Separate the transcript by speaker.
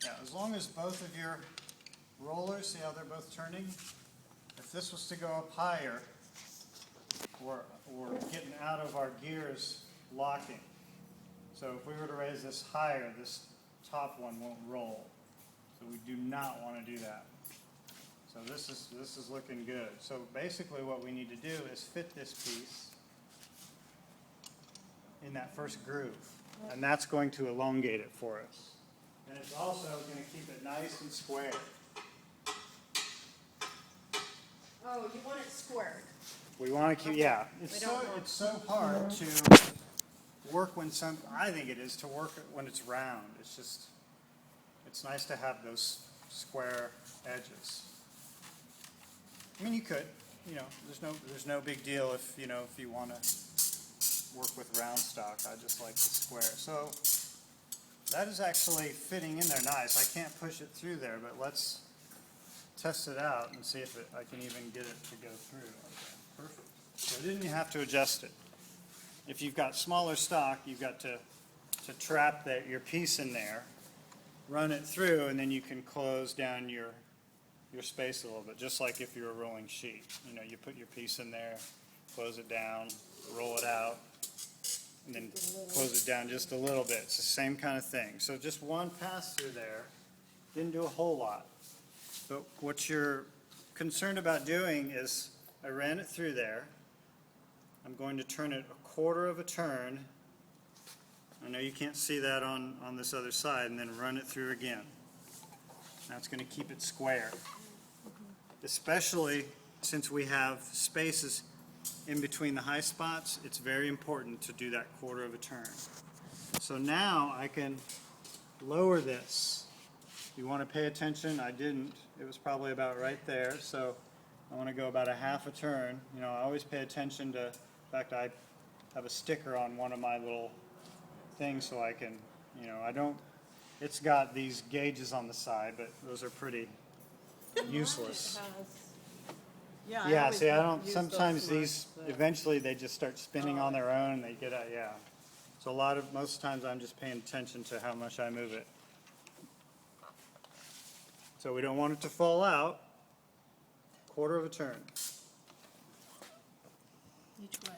Speaker 1: Yeah, as long as both of your rollers, see how they're both turning? If this was to go up higher, we're getting out of our gears locking. So if we were to raise this higher, this top one won't roll. So we do not want to do that. So this is looking good. So basically what we need to do is fit this piece in that first groove. And that's going to elongate it for us. And it's also going to keep it nice and square.
Speaker 2: Oh, you want it squared.
Speaker 1: We want to keep, yeah. It's so hard to work when I think it is to work when it's round. It's just, it's nice to have those square edges. I mean, you could, there's no big deal if you want to work with round stock. I just like the square. So that is actually fitting in there nice. I can't push it through there, but let's test it out and see if I can even get it to go through. Okay, perfect. So then you have to adjust it. If you've got smaller stock, you've got to trap your piece in there, run it through, and then you can close down your space a little bit, just like if you're a rolling sheet. You put your piece in there, close it down, roll it out, and then close it down just a little bit. It's the same kind of thing. So just one pass through there, didn't do a whole lot. But what you're concerned about doing is, I ran it through there. I'm going to turn it a quarter of a turn. I know you can't see that on this other side, and then run it through again. That's going to keep it square. Especially since we have spaces in between the high spots, it's very important to do that quarter of a turn. So now I can lower this. You want to pay attention. I didn't. It was probably about right there. So I want to go about a half a turn. I always pay attention to, in fact, I have a sticker on one of my little things so I can, it's got these gauges on the side, but those are pretty useless. Yeah, see, I don't, sometimes these, eventually they just start spinning on their own and they get out, yeah. So most times I'm just paying attention to how much I move it. So we don't want it to fall out. Quarter of a turn.
Speaker 2: Each way.